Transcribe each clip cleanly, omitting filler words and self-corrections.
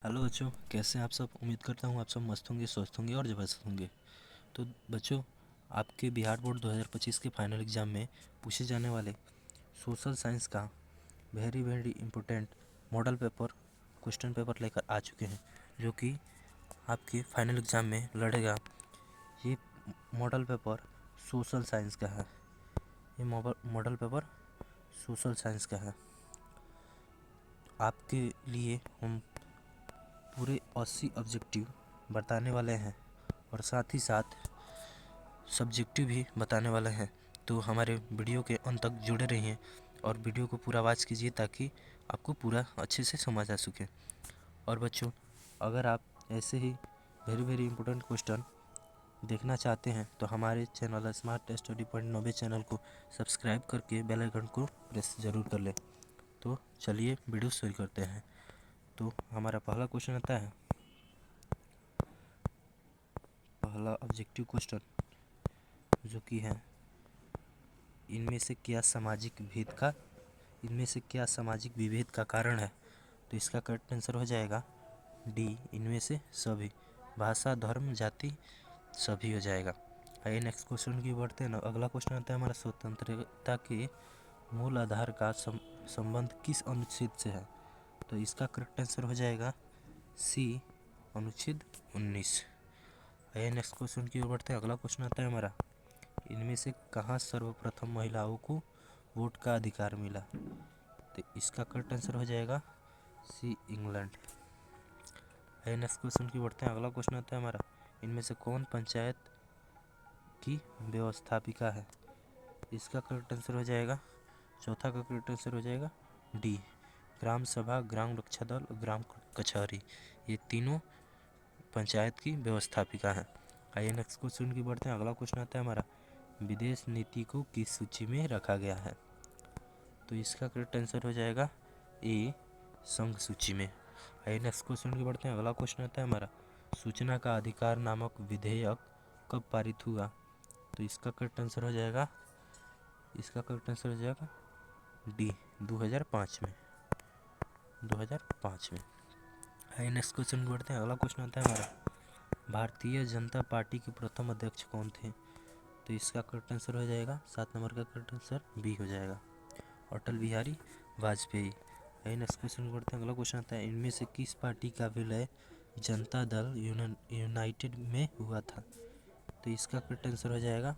Hello बच्चों, कैसे हैं आप सब। उम्मीद करता हूँ आप सब मस्त होंगे, स्वस्थ होंगे और ज़बरदस्त होंगे। तो बच्चों, आपके बिहार बोर्ड 2025 के फाइनल एग्ज़ाम में पूछे जाने वाले सोशल साइंस का very very important model paper question paper लेकर आ चुके हैं, जो कि आपके फाइनल एग्ज़ाम में लड़ेगा। ये मॉडल पेपर सोशल साइंस का है। ये मॉडल पेपर सोशल साइंस का है। आपके लिए हम पूरे 80 ऑब्जेक्टिव बताने वाले हैं और साथ ही साथ सब्जेक्टिव भी बताने वाले हैं। तो हमारे वीडियो के अंत तक जुड़े रहिए और वीडियो को पूरा वॉच कीजिए ताकि आपको पूरा अच्छे से समझ आ सके। और बच्चों, अगर आप ऐसे ही वेरी वेरी इंपॉर्टेंट क्वेश्चन देखना चाहते हैं तो हमारे चैनल स्मार्ट स्टडी पॉइंट नोबे चैनल को सब्सक्राइब करके बेल आइकन को प्रेस ज़रूर कर लें। तो चलिए वीडियो शुरू करते हैं। तो हमारा पहला क्वेश्चन आता है, पहला ऑब्जेक्टिव क्वेश्चन जो कि है, इनमें से क्या सामाजिक विभेद का कारण है। तो इसका करेक्ट आंसर हो जाएगा डी, इनमें से सभी। भाषा, धर्म, जाति सभी हो जाएगा। आइए नेक्स्ट क्वेश्चन की बढ़ते हैं ना। अगला क्वेश्चन आता है हमारा, स्वतंत्रता के मूल आधार का संबंध किस अनुच्छेद से है। तो इसका करेक्ट आंसर हो जाएगा सी, अनुच्छेद 19। आइए नेक्स्ट क्वेश्चन की ओर बढ़ते हैं। अगला क्वेश्चन आता है हमारा, इनमें से कहाँ सर्वप्रथम महिलाओं को वोट का अधिकार मिला। तो इसका करेक्ट आंसर हो जाएगा सी, इंग्लैंड। आइए नेक्स्ट क्वेश्चन की बढ़ते हैं। अगला क्वेश्चन आता है हमारा, इनमें से कौन पंचायत की व्यवस्थापिका है। इसका करेक्ट आंसर हो जाएगा, चौथा का करेक्ट आंसर हो जाएगा डी, ग्राम सभा, ग्राम रक्षा दल और ग्राम कचहरी, ये तीनों पंचायत की व्यवस्थापिका है। आइए नेक्स्ट क्वेश्चन की बढ़ते हैं। अगला क्वेश्चन आता है हमारा, विदेश नीति को किस सूची में रखा गया है। तो इसका करेक्ट आंसर हो जाएगा ए, संघ सूची में। आइए नेक्स्ट क्वेश्चन की बढ़ते हैं। अगला क्वेश्चन आता है हमारा, सूचना का अधिकार नामक विधेयक कब पारित हुआ। तो इसका करेक्ट आंसर हो जाएगा डी, 2005 में। 2005 में। आइए नेक्स्ट क्वेश्चन की बढ़ते हैं। अगला क्वेश्चन आता है हमारा, भारतीय जनता पार्टी के प्रथम अध्यक्ष कौन थे। तो इसका करेक्ट आंसर हो जाएगा, 7 नंबर का करेक्ट आंसर बी हो जाएगा, अटल बिहारी वाजपेयी। आइए नेक्स्ट क्वेश्चन बढ़ते हैं। अगला क्वेश्चन आता है, इनमें से किस पार्टी का विलय जनता दल यूनाइटेड में हुआ था। तो इसका करेक्ट आंसर हो जाएगा,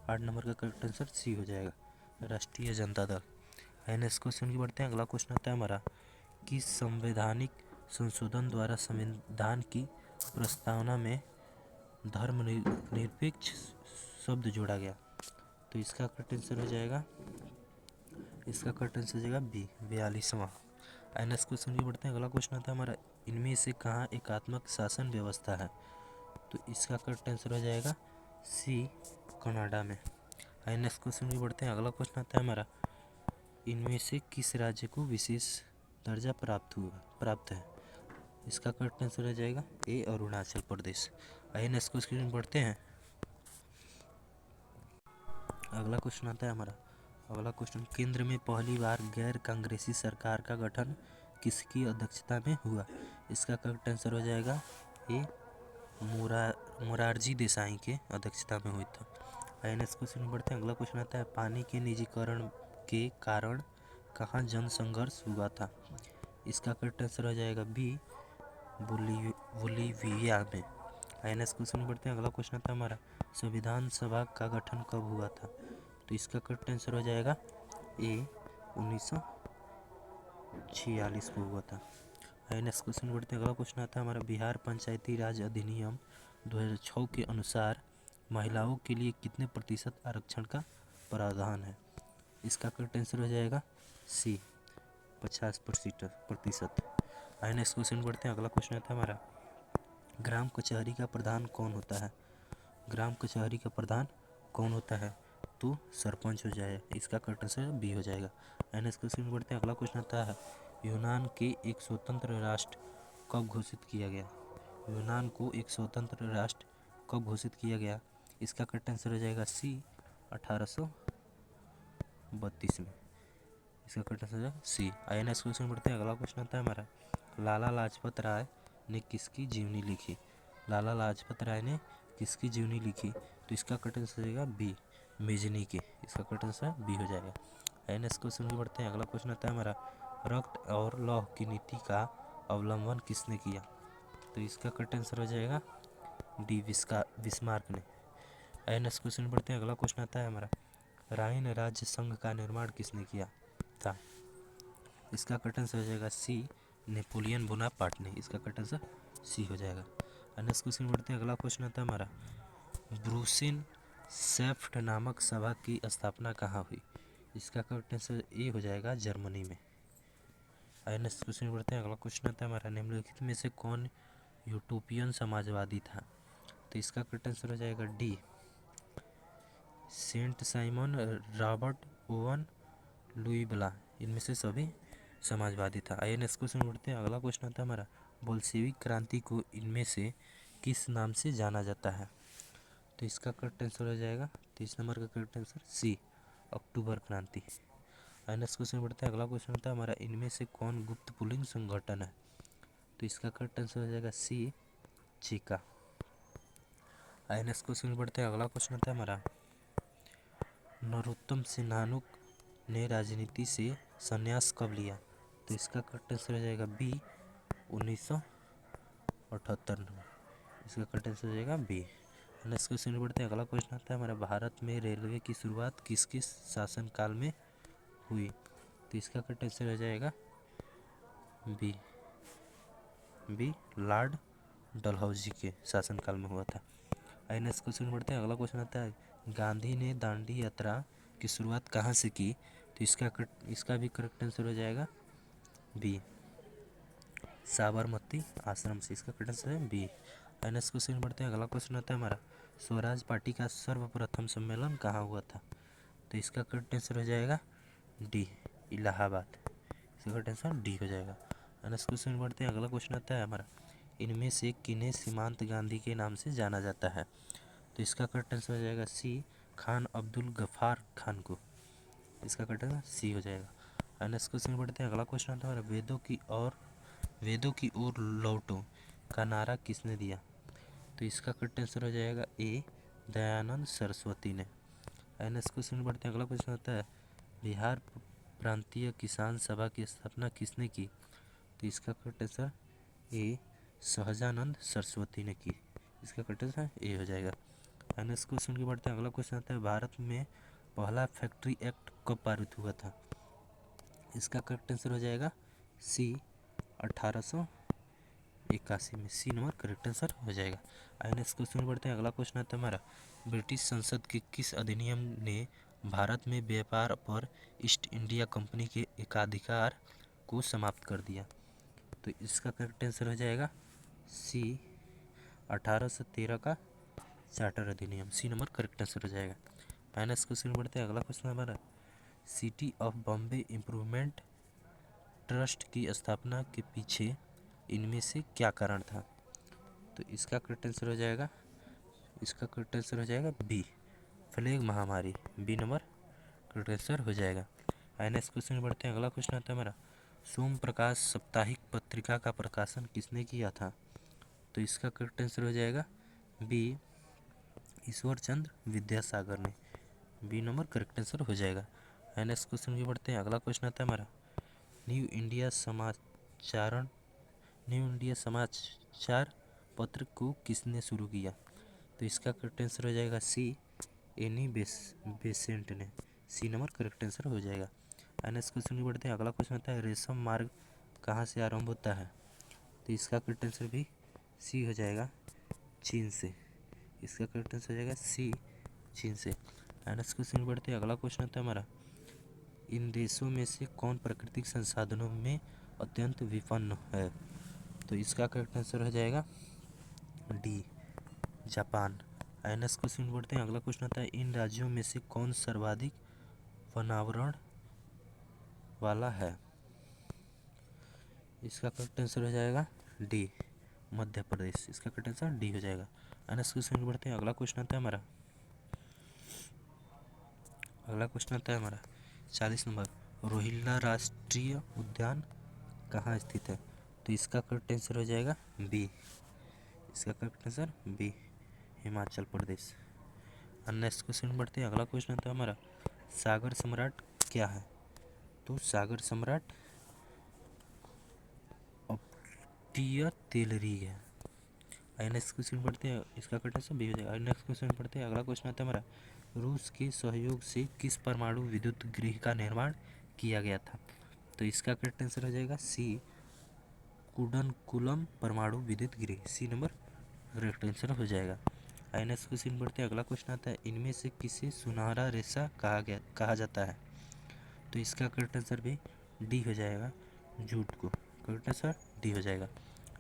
8 नंबर का करेक्ट आंसर सी हो जाएगा, राष्ट्रीय जनता दल। आइए नेक्स्ट क्वेश्चन की बढ़ते हैं। अगला क्वेश्चन आता है हमारा, किस संवैधानिक संशोधन द्वारा संविधान की प्रस्तावना में धर्मनिरपेक्ष शब्द जोड़ा गया। तो इसका करेक्ट आंसर हो जाएगा बी, 42वां। नेक्स्ट क्वेश्चन की बढ़ते हैं। अगला क्वेश्चन आता है हमारा, इनमें से कहाँ एकात्मक शासन व्यवस्था है। तो इसका करेक्ट आंसर हो जाएगा सी, कनाडा में। नेक्स्ट क्वेश्चन की बढ़ते हैं। अगला क्वेश्चन आता है हमारा, इनमें से किस राज्य को विशेष दर्जा प्राप्त है। इसका करेक्ट आंसर हो जाएगा ए, अरुणाचल प्रदेश। नेक्स्ट क्वेश्चन बढ़ते हैं। अगला क्वेश्चन आता है हमारा, अगला क्वेश्चन, केंद्र में पहली बार गैर कांग्रेसी सरकार का गठन किसकी अध्यक्षता में हुआ। इसका करेक्ट आंसर हो जाएगा ए, मोरारजी देसाई के अध्यक्षता में हुई था। नेक्स्ट क्वेश्चन बढ़ते हैं। अगला क्वेश्चन आता है, पानी के निजीकरण के कारण कहाँ जन संघर्ष हुआ था। इसका करेक्ट आंसर हो जाएगा बी, बोलीविया में। नेक्स्ट क्वेश्चन बढ़ते हैं। अगला क्वेश्चन आता है हमारा, संविधान सभा का गठन कब हुआ था। तो इसका करेक्ट आंसर हो जाएगा ए, 1946 को हुआ था। नेक्स्ट क्वेश्चन बढ़ते हैं। अगला क्वेश्चन आता है हमारा, बिहार पंचायती राज अधिनियम 2006 के अनुसार महिलाओं के लिए कितने प्रतिशत आरक्षण का प्रावधान है। इसका करेक्ट आंसर हो जाएगा सी, 50%। नेक्स्ट क्वेश्चन बढ़ते हैं। अगला क्वेश्चन आता है हमारा, ग्राम कचहरी का प्रधान कौन होता है। ग्राम कचहरी का प्रधान कौन होता है। तो सरपंच हो जाए, इसका करेक्ट आंसर बी हो जाएगा। नेक्स्ट क्वेश्चन बढ़ते हैं। अगला क्वेश्चन आता है, यूनान के एक स्वतंत्र राष्ट्र कब घोषित किया गया। यूनान को एक स्वतंत्र राष्ट्र कब घोषित किया गया। इसका करेक्ट आंसर हो जाएगा सी, 1832 में। इसका करेक्ट आंसर हो जाएगा सी। नेक्स्ट क्वेश्चन बढ़ते हैं। अगला क्वेश्चन आता है हमारा, लाला लाजपत राय ने किसकी जीवनी लिखी? लाला लाजपत राय ने किसकी जीवनी लिखी? तो इसका करेक्ट आंसर हो जाएगा बी, मेजनी की। इसका करेक्ट आंसर बी हो जाएगा। नेक्स्ट क्वेश्चन भी बढ़ते हैं। अगला क्वेश्चन आता है हमारा, रक्त और लौह की नीति का अवलंबन किसने किया? तो इसका करेक्ट आंसर हो जाएगा डी, बिस्मार्क ने। नेक्स्ट क्वेश्चन बढ़ते हैं। अगला क्वेश्चन आता है हमारा, राइन राज्य संघ का निर्माण किसने किया था? इसका करेक्ट आंसर हो जाएगा सी, नेपोलियन बोनापार्ट ने। इसका करेक्ट आंसर सी हो जाएगा। नेक्स्ट क्वेश्चन बढ़ते हैं। अगला क्वेश्चन आता है हमारा, ब्रूसिन सेफ्ट नामक सभा की स्थापना कहाँ हुई? इसका करेक्ट आंसर ए हो जाएगा जर्मनी में। नेक्स्ट क्वेश्चन बढ़ते हैं। अगला क्वेश्चन आता है हमारा, निम्नलिखित में से कौन यूटोपियन समाजवादी था? तो इसका करेक्ट आंसर हो जाएगा D, Saint Simon, Robert Owen, Louis Blanc. इनमें से सभी समाजवादी था। आइए नेक्स्ट क्वेश्चन बढ़ते हैं। अगला क्वेश्चन आता है हमारा, बोल्शेविक क्रांति को इनमें से किस नाम से जाना जाता है? तो इसका करेक्ट आंसर हो जाएगा 30 नंबर का करेक्ट आंसर सी, अक्टूबर क्रांति। नेक्स्ट क्वेश्चन बढ़ते हैं। अगला क्वेश्चन होता है हमारा, इनमें से कौन गुप्त पुलिंग संगठन है? तो इसका करेक्ट आंसर हो जाएगा सी, चीका। नेक्स्ट क्वेश्चन बढ़ते हैं। अगला क्वेश्चन होता है हमारा, नरोत्तम सिन्हानुक ने राजनीति से संन्यास कब लिया? तो इसका करेक्ट आंसर हो जाएगा बी, 1978 में। इसका करेक्ट आंसर हो जाएगा बी। नेक्स्ट क्वेश्चन बढ़ते हैं। अगला क्वेश्चन आता है हमारा, भारत में रेलवे की शुरुआत किसके शासनकाल में हुई? तो इसका करेक्ट आंसर हो जाएगा बी, लॉर्ड डलहौजी के शासनकाल में हुआ था। नेक्स्ट क्वेश्चन बढ़ते हैं। अगला क्वेश्चन आता है, गांधी ने दांडी यात्रा की शुरुआत कहाँ से की? तो इसका भी करेक्ट आंसर हो जाएगा बी, साबरमती आश्रम से। इसका करेक्ट आंसर है बी। नेक्स्ट क्वेश्चन बढ़ते हैं। अगला क्वेश्चन आता है हमारा, स्वराज पार्टी का सर्वप्रथम सम्मेलन कहाँ हुआ था? तो इसका करेक्ट आंसर हो जाएगा डी, इलाहाबाद। इसका करेक्ट आंसर डी हो जाएगा। नेक्स्ट क्वेश्चन बढ़ते हैं। अगला क्वेश्चन आता है हमारा, इनमें से किन्हें सीमांत गांधी के नाम से जाना जाता है? तो इसका करेक्ट आंसर हो जाएगा सी, खान अब्दुल गफ्फार खान को। इसका करेक्ट आंसर सी हो जाएगा। नेक्स्ट क्वेश्चन बढ़ते हैं। अगला क्वेश्चन आता है हमारा, वेदों की ओर लौटो का नारा किसने दिया? तो इसका करेक्ट आंसर हो जाएगा ए, दयानंद सरस्वती ने। नेक्स्ट क्वेश्चन बढ़ते हैं। अगला क्वेश्चन आता है, बिहार प्रांतीय किसान सभा की स्थापना किसने की? तो इसका correct answer A, Sahajanand Saraswati ने की। इसका करेक्ट आंसर ए हो जाएगा। नेक्स्ट क्वेश्चन की बढ़ते हैं। अगला क्वेश्चन आता है, भारत में पहला फैक्ट्री एक्ट कब पारित हुआ था? इसका करेक्ट आंसर हो जाएगा सी, 1881 में। सी नंबर करेक्ट आंसर हो जाएगा। नेक्स्ट क्वेश्चन बढ़ते हैं। अगला क्वेश्चन आता है हमारा, ब्रिटिश संसद के किस अधिनियम ने भारत में व्यापार पर ईस्ट इंडिया कंपनी के एकाधिकार को समाप्त कर दिया? तो इसका करेक्ट आंसर हो जाएगा सी, 1813 का चार्टर अधिनियम। सी नंबर करेक्ट आंसर हो जाएगा। नेक्स्ट क्वेश्चन बढ़ते हैं। अगला क्वेश्चन हमारा, city of Bombay improvement trust की स्थापना के पीछे इनमें से क्या कारण था? तो इसका करेक्ट आंसर हो जाएगा बी, प्लेग महामारी। बी नंबर करेक्ट आंसर हो जाएगा। नेक्स्ट क्वेश्चन बढ़ते हैं। अगला क्वेश्चन आता है हमारा, सोम प्रकाश साप्ताहिक पत्रिका का प्रकाशन किसने किया था? तो इसका करेक्ट आंसर हो जाएगा बी, ईश्वर चंद्र विद्यासागर ने। बी नंबर करेक्ट आंसर हो जाएगा। नेक्स्ट क्वेश्चन भी बढ़ते हैं। अगला क्वेश्चन आता है हमारा, न्यू इंडिया समाचार पत्र को किसने शुरू किया? तो इसका करेक्ट आंसर हो जाएगा सी, एनी बेसेंट ने। सी नंबर करेक्ट आंसर हो जाएगा। नेक्स्ट क्वेश्चन भी बढ़ते हैं। अगला क्वेश्चन आता है, रेशम मार्ग कहाँ से आरंभ होता है? तो इसका करेक्ट आंसर भी सी हो जाएगा, चीन से। इसका करेक्ट आंसर हो जाएगा सी, चीन से। नेक्स्ट क्वेश्चन बढ़ते हैं। अगला क्वेश्चन आता है हमारा, इन देशों में से कौन प्राकृतिक संसाधनों में अत्यंत विपन्न है? तो इसका करेक्ट आंसर हो जाएगा डी, जापान। नेक्स्ट क्वेश्चन बढ़ते हैं। अगला क्वेश्चन आता है, इन राज्यों में से कौन सर्वाधिक वनावरण वाला है? इसका करेक्ट आंसर हो जाएगा डी, मध्य प्रदेश। इसका करेक्ट आंसर डी हो जाएगा। नेक्स्ट क्वेश्चन बढ़ते हैं। अगला क्वेश्चन आता है हमारा 40 नंबर, रोहिल्ला राष्ट्रीय उद्यान कहाँ स्थित है? तो इसका करेक्ट आंसर हो जाएगा बी। इसका correct answer B, Himachal Pradesh. Next question बढ़ते हैं। अगला क्वेश्चन था हमारा, सागर सम्राट क्या है? तो सागर सम्राट अपटिया तेलरी है। नेक्स्ट क्वेश्चन पढ़ते हैं, इसका करेक्ट आंसर बी हो जाएगा। नेक्स्ट क्वेश्चन पढ़ते हैं। अगला क्वेश्चन आता है हमारा, रूस के सहयोग से किस परमाणु विद्युत गृह का निर्माण किया गया था? तो इसका करेक्ट आंसर हो जाएगा सी, कुडनकुलम परमाणु विद्युत गृह। सी नंबर करेक्ट आंसर हो जाएगा। नेक्स्ट क्वेश्चन पढ़ते हैं। अगला क्वेश्चन आता है, इनमें से किसे सुनहरा रेशा कहा जाता है? तो इसका करेक्ट आंसर भी डी हो जाएगा, जूट को। करेक्ट आंसर डी हो जाएगा।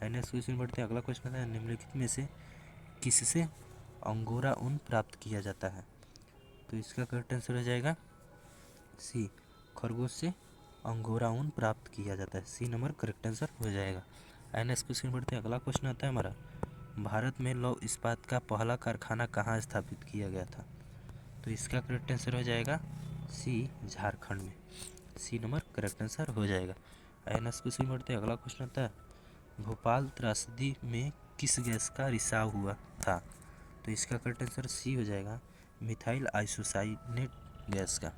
नेक्स्ट क्वेश्चन पढ़ते हैं। अगला क्वेश्चन आता है, निम्नलिखित में से किससे अंगोरा ऊन प्राप्त किया जाता है? तो इसका करेक्ट आंसर हो जाएगा सी, खरगोश से अंगोरा ऊन प्राप्त किया जाता है। सी नंबर करेक्ट आंसर हो जाएगा। नेक्स्ट क्वेश्चन पढ़ते हैं। अगला क्वेश्चन आता है हमारा, भारत में लौह इस्पात का पहला कारखाना कहाँ स्थापित किया गया था? तो इसका करेक्ट आंसर हो जाएगा सी, झारखंड में। सी नंबर करेक्ट आंसर हो जाएगा। नेक्स्ट क्वेश्चन पढ़ते हैं। अगला क्वेश्चन आता है, भोपाल त्रासदी में किस गैस का रिसाव हुआ था? तो इसका करेक्ट आंसर सी हो जाएगा, मिथाइल आइसोसाइनेट गैस का।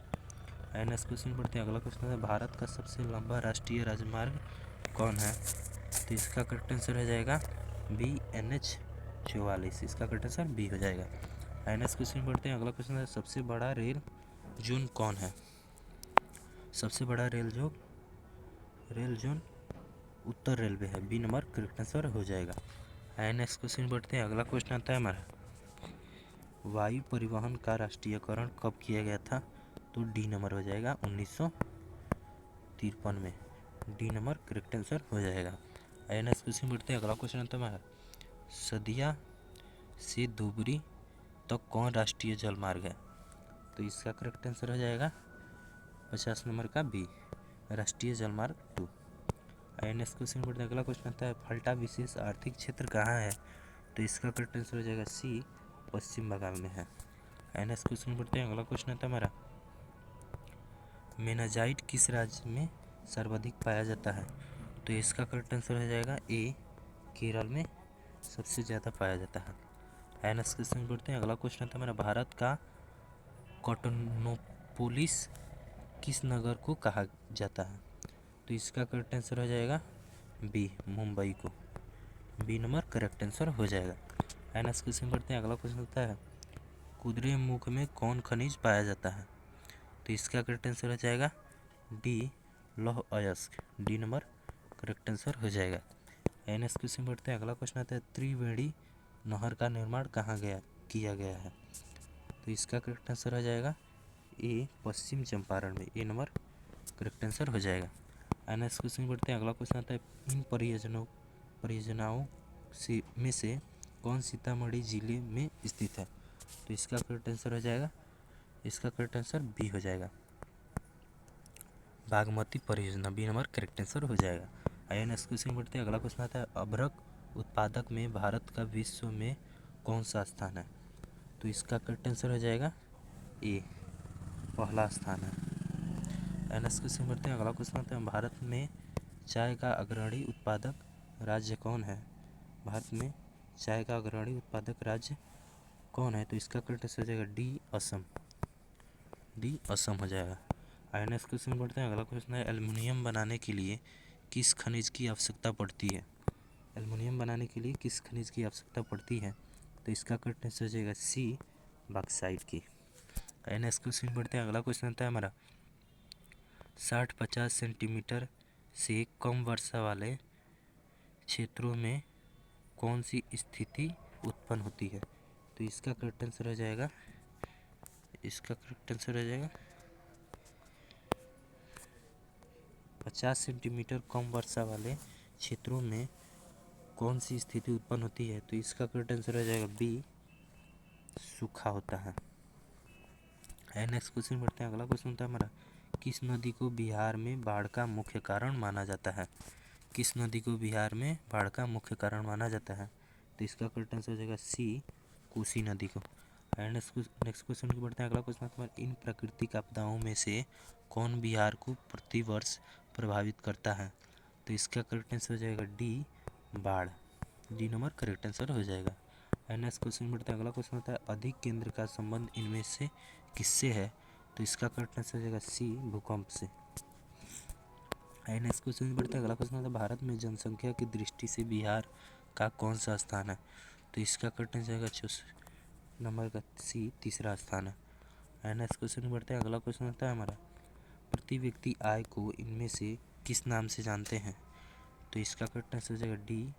नेक्स्ट क्वेश्चन पढ़ते हैं। अगला क्वेश्चन है, भारत का सबसे लंबा राष्ट्रीय राजमार्ग कौन है? तो इसका करेक्ट आंसर हो जाएगा बी, NH 44। इसका करेक्ट आंसर बी हो जाएगा। नेक्स्ट क्वेश्चन पढ़ते हैं। अगला क्वेश्चन है, सबसे बड़ा रेल जोन कौन है? सबसे बड़ा रेल जोन उत्तर रेलवे है। बी नंबर करेक्ट आंसर हो जाएगा। नेक्स्ट क्वेश्चन पढ़ते हैं। अगला क्वेश्चन आता है हमारा, वायु परिवहन का राष्ट्रीयकरण कब किया गया था? तो डी नंबर हो जाएगा 1953 में। डी नंबर करेक्ट आंसर हो जाएगा। नेक्स्ट क्वेश्चन पढ़ते हैं। अगला क्वेश्चन आता है हमारा, सदिया से धुबरी तक कौन राष्ट्रीय जलमार्ग है? तो इसका करेक्ट आंसर हो जाएगा 50 नंबर का बी, राष्ट्रीय जलमार्ग 2। नेक्स्ट क्वेश्चन पढ़ते हैं। अगला क्वेश्चन आता है, फल्टा विशेष आर्थिक क्षेत्र कहाँ है? तो इसका करेक्ट आंसर हो जाएगा सी, पश्चिम बंगाल में है। नेक्स्ट क्वेश्चन पढ़ते हैं। अगला क्वेश्चन आता है हमारा, मेनाजाइट किस राज्य में सर्वाधिक पाया जाता है? तो इसका करेक्ट आंसर हो जाएगा ए, केरल में सबसे ज़्यादा पाया जाता है। नेक्स्ट क्वेश्चन पढ़ते हैं। अगला क्वेश्चन आता है हमारा, भारत का कॉटोनोपोलिस किस नगर को कहा जाता है? तो इसका करेक्ट आंसर हो जाएगा बी, मुंबई को। बी नंबर करेक्ट आंसर हो जाएगा। नेक्स्ट क्वेश्चन पढ़ते हैं। अगला क्वेश्चन होता है, कुद्रेमुख में कौन खनिज पाया जाता है? तो इसका करेक्ट आंसर हो जाएगा डी, लौह अयस्क। डी नंबर करेक्ट आंसर हो जाएगा। नेक्स्ट क्वेश्चन पढ़ते हैं। अगला क्वेश्चन आता है, त्रिवेणी नहर का निर्माण कहाँ किया गया है? तो इसका करेक्ट आंसर हो जाएगा ए, पश्चिम चंपारण में। ए नंबर करेक्ट आंसर हो जाएगा। नेक्स्ट क्वेश्चन पढ़ते हैं। अगला क्वेश्चन आता है, इन परियोजनाओं में से कौन सीतामढ़ी जिले में स्थित है? तो इसका करेक्ट आंसर हो जाएगा, इसका करेक्ट आंसर बी हो जाएगा, बागमती परियोजना। बी नंबर करेक्ट आंसर हो जाएगा। नेक्स्ट क्वेश्चन पढ़ते हैं। अगला क्वेश्चन आता है, अभ्रक उत्पादक में भारत का विश्व में कौन सा स्थान है? तो इसका करेक्ट आंसर हो जाएगा ए, पहला स्थान है। नेक्स्ट क्वेश्चन पढ़ते हैं। अगला क्वेश्चन आता है, भारत में चाय का अग्रणी उत्पादक राज्य कौन है? भारत में चाय का अग्रणी उत्पादक राज्य कौन है? तो इसका करेक्ट आंसर हो जाएगा डी, असम। डी असम हो जाएगा। नेक्स्ट क्वेश्चन पढ़ते हैं। अगला क्वेश्चन है, एल्युमिनियम बनाने के लिए किस खनिज की आवश्यकता पड़ती है? एल्युमिनियम बनाने के लिए किस खनिज की आवश्यकता पड़ती है? तो इसका करेक्ट आंसर हो जाएगा सी, बॉक्साइट की। नेक्स्ट क्वेश्चन पढ़ते हैं। अगला क्वेश्चन आता है हमारा, 60-50 सेंटीमीटर से कम वर्षा वाले क्षेत्रों में कौन सी स्थिति उत्पन्न होती है? तो इसका करेक्ट आंसर हो जाएगा, इसका करेक्ट आंसर हो जाएगा 50 सेंटीमीटर कम वर्षा वाले क्षेत्रों में कौन सी स्थिति उत्पन्न होती है? तो इसका करेक्ट आंसर हो जाएगा बी, सूखा होता है। नेक्स्ट क्वेश्चन पढ़ते हैं। अगला क्वेश्चन होता है हमारा, किस नदी को बिहार में बाढ़ का मुख्य कारण माना जाता है? किस नदी को बिहार में बाढ़ का मुख्य कारण माना जाता है? तो इसका करेक्ट आंसर हो जाएगा सी, कोसी नदी को। नेक्स्ट क्वेश्चन की बढ़ते हैं। अगला क्वेश्चन हमारा, इन प्राकृतिक आपदाओं में से कौन बिहार को प्रतिवर्ष प्रभावित करता है? तो इसका करेक्ट आंसर हो जाएगा डी, बाढ़। डी नंबर करेक्ट आंसर हो जाएगा। नेक्स्ट क्वेश्चन बढ़ता है। अगला क्वेश्चन होता है अधिक केंद्र का संबंध इनमें से किससे है? तो इसका करेक्ट आंसर हो जाएगा सी, भूकंप से। नेक्स्ट क्वेश्चन बढ़ता है। अगला क्वेश्चन होता है भारत में जनसंख्या की दृष्टि से बिहार का कौन सा स्थान है? तो इसका करेक्ट आंसर हो जाएगा नंबर का सी, तीसरा स्थान है। नेक्स्ट क्वेश्चन बढ़ते हैं। अगला क्वेश्चन होता है हमारा प्रति व्यक्ति आय को इनमें से किस नाम से जानते हैं? तो इसका करेक्ट आंसर हो जाएगा डी,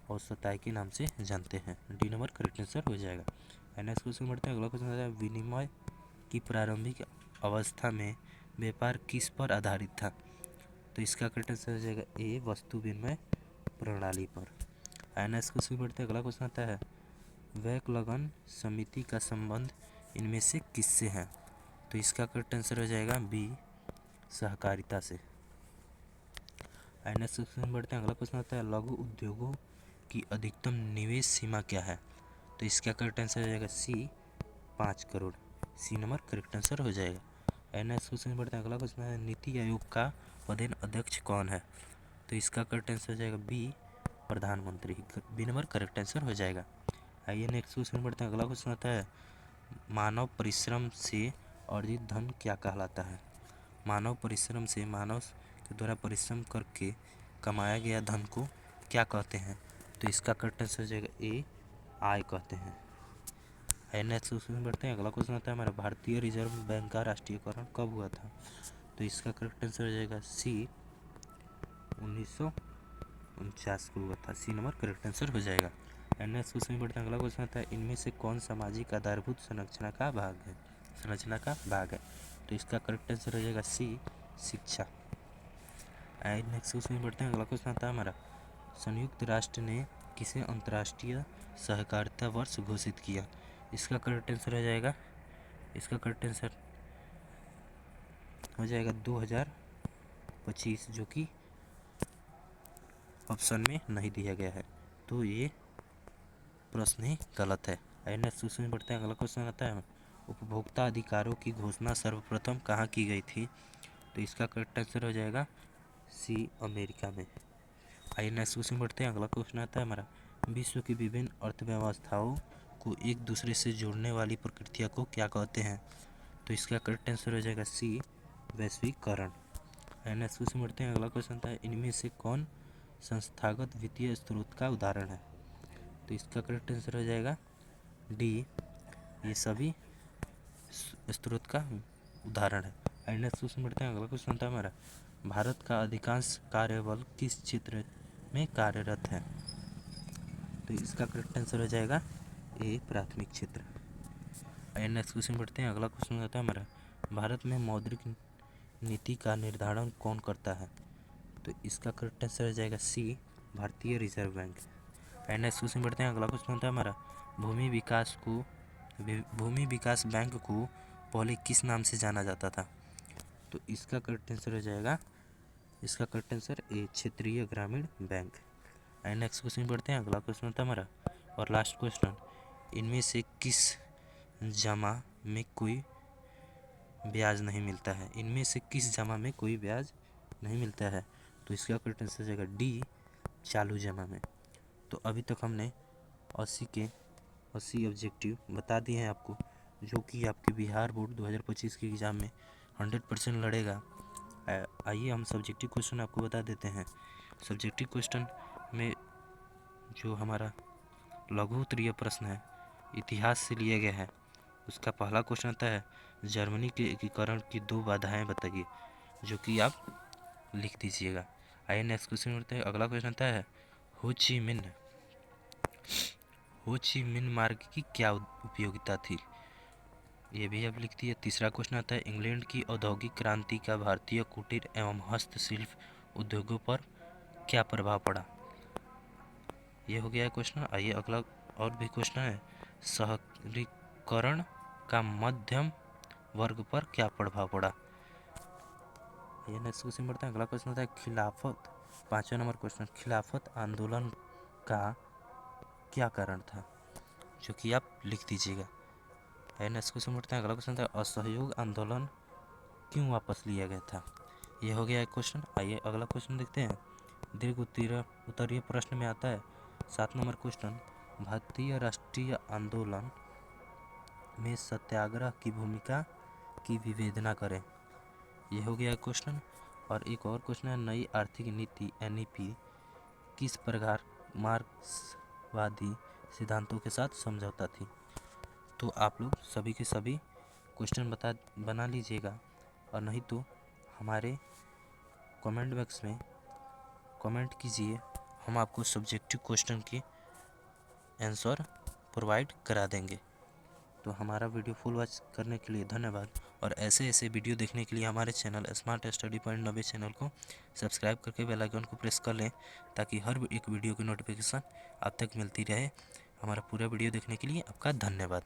औसत आय के नाम से जानते हैं। डी नंबर करेक्ट आंसर हो जाएगा। नेक्स्ट क्वेश्चन बढ़ते हैं। अगला क्वेश्चन होता है विनिमय की प्रारंभिक अवस्था में व्यापार किस पर आधारित था? तो इसका करेक्ट आंसर हो जाएगा ए, वस्तु विनिमय प्रणाली पर। नेक्स्ट क्वेश्चन बढ़ते हैं। अगला क्वेश्चन आता है वैकलगन समिति का संबंध इनमें से किससे है? तो इसका करेक्ट आंसर हो जाएगा बी, सहकारिता से। नेक्स्ट क्वेश्चन बढ़ते हैं। अगला क्वेश्चन आता है लघु उद्योगों की अधिकतम निवेश सीमा क्या है? तो इसका करेक्ट आंसर हो जाएगा C, 5 crore. C number correct answer हो जाएगा। नेक्स्ट क्वेश्चन बढ़ते हैं। अगला क्वेश्चन है नीति आयोग का पदेन अध्यक्ष कौन है? तो इसका करेक्ट आंसर हो जाएगा बी, प्रधानमंत्री। बी नंबर करेक्ट आंसर हो जाएगा। आइए नेक्स्ट क्वेश्चन बढ़ते हैं। अगला क्वेश्चन आता है मानव परिश्रम से अर्जित धन क्या कहलाता है? मानव परिश्रम से, मानव के द्वारा परिश्रम करके कमाया गया धन को क्या कहते हैं? तो इसका करेक्ट आंसर हो जाएगा ए, आय कहते हैं। नेक्स्ट क्वेश्चन बढ़ते हैं। अगला क्वेश्चन आता है हमारा भारतीय रिजर्व बैंक का राष्ट्रीयकरण कब हुआ था? तो इसका करेक्ट आंसर हो जाएगा सी, 1949 को हुआ था। सी नंबर करेक्ट आंसर हो जाएगा। नेक्स्ट क्वेश्चन बढ़ते हैं। अगला क्वेश्चन आता है इनमें से कौन सामाजिक आधारभूत संरचना का भाग है? तो इसका करेक्ट आंसर हो जाएगा सी, शिक्षा। नेक्स्ट क्वेश्चन बढ़ते हैं। अगला क्वेश्चन आता है हमारा संयुक्त राष्ट्र ने किसे अंतर्राष्ट्रीय सहकारिता वर्ष घोषित किया? इसका करेक्ट आंसर हो जाएगा 2025, जो कि ऑप्शन में नहीं दिया गया है, तो ये प्रश्न ही गलत है। नेक्स्ट क्वेश्चन बढ़ते हैं। अगला क्वेश्चन आता है उपभोक्ता अधिकारों की घोषणा सर्वप्रथम कहाँ की गई थी? तो इसका करेक्ट आंसर हो जाएगा सी, अमेरिका में। आइए नेक्स्ट क्वेश्चन बढ़ते हैं। अगला क्वेश्चन आता है हमारा विश्व की विभिन्न अर्थव्यवस्थाओं को एक दूसरे से जोड़ने वाली प्रक्रिया को क्या कहते हैं? तो इसका करेक्ट आंसर हो जाएगा सी, वैश्वीकरण। नेक्स्ट क्वेश्चन बढ़ते हैं। अगला क्वेश्चन आता है इनमें से कौन संस्थागत वित्तीय स्रोत का उदाहरण है? तो इसका करेक्ट आंसर हो जाएगा डी, ये सभी स्रोत का उदाहरण है। नेक्स्ट क्वेश्चन बढ़ते हैं। अगला क्वेश्चन आता है हमारा भारत का अधिकांश कार्यबल किस क्षेत्र में कार्यरत है? तो इसका करेक्ट आंसर हो जाएगा ए, प्राथमिक क्षेत्र। नेक्स्ट क्वेश्चन बढ़ते हैं। अगला क्वेश्चन आता है हमारा भारत में मौद्रिक नीति का निर्धारण कौन करता है? तो इसका करेक्ट आंसर हो जाएगा सी, भारतीय रिजर्व बैंक। नेक्स्ट क्वेश्चन बढ़ते हैं। अगला क्वेश्चन होता है हमारा भूमि विकास बैंक को पहले किस नाम से जाना जाता था? तो इसका करेक्ट आंसर हो जाएगा ए, क्षेत्रीय ग्रामीण बैंक। नेक्स्ट क्वेश्चन बढ़ते हैं। अगला क्वेश्चन होता है हमारा और लास्ट क्वेश्चन इनमें से किस जमा में कोई ब्याज नहीं मिलता है? इनमें से किस जमा में कोई ब्याज नहीं मिलता है? तो इसका करेक्ट आंसर हो जाएगा डी, चालू जमा में। तो अभी तक हमने 80 ऑब्जेक्टिव बता दिए हैं आपको, जो कि आपके बिहार बोर्ड 2025 के एग्ज़ाम में 100% लड़ेगा। आइए हम सब्जेक्टिव क्वेश्चन आपको बता देते हैं। सब्जेक्टिव क्वेश्चन में जो हमारा लघु उत्तरीय प्रश्न है, इतिहास से लिया गया है। उसका पहला क्वेश्चन आता है जर्मनी के एकीकरण की 2 बाधाएं बताइए, जो कि आप लिख दीजिएगा। आइए नेक्स्ट क्वेश्चन करते हैं। अगला क्वेश्चन आता है हो ची मिन मार्ग की क्या उपयोगिता थी? ये भी आप लिख दिए। तीसरा क्वेश्चन आता है इंग्लैंड की औद्योगिक क्रांति का भारतीय कुटीर एवं हस्तशिल्प उद्योगों पर क्या प्रभाव पड़ा? ये हो गया क्वेश्चन। आइए अगला और भी क्वेश्चन है शहरीकरण का मध्यम वर्ग पर क्या प्रभाव पड़ा? ये नेक्स्ट क्वेश्चन बढ़ता है। अगला क्वेश्चन होता है खिलाफत, 5वां नंबर क्वेश्चन, खिलाफत आंदोलन का क्या कारण था? जो कि आप लिख दीजिएगा। नेक्स्ट क्वेश्चन बढ़ता है। अगला क्वेश्चन होता है असहयोग आंदोलन क्यों वापस लिया गया था? ये हो गया एक क्वेश्चन। आइए अगला क्वेश्चन देखते हैं। दीर्घ उत्तरीय प्रश्न में आता है 7 नंबर क्वेश्चन, भारतीय राष्ट्रीय आंदोलन में सत्याग्रह की भूमिका की विवेचना करें। ये हो गया क्वेश्चन। और एक और क्वेश्चन है, नई आर्थिक नीति NEP किस प्रकार मार्क्सवादी सिद्धांतों के साथ समझौता थी। तो आप लोग सभी के सभी क्वेश्चन बना लीजिएगा, और नहीं तो हमारे कमेंट बॉक्स में कमेंट कीजिए, हम आपको सब्जेक्टिव क्वेश्चन के आंसर प्रोवाइड करा देंगे। तो हमारा वीडियो फुल वॉच करने के लिए धन्यवाद, और ऐसे ऐसे वीडियो देखने के लिए हमारे चैनल स्मार्ट स्टडी पॉइंट नवे चैनल को सब्सक्राइब करके बेल आइकन को प्रेस कर लें, ताकि हर एक वीडियो की नोटिफिकेशन आप तक मिलती रहे। हमारा पूरा वीडियो देखने के लिए आपका धन्यवाद।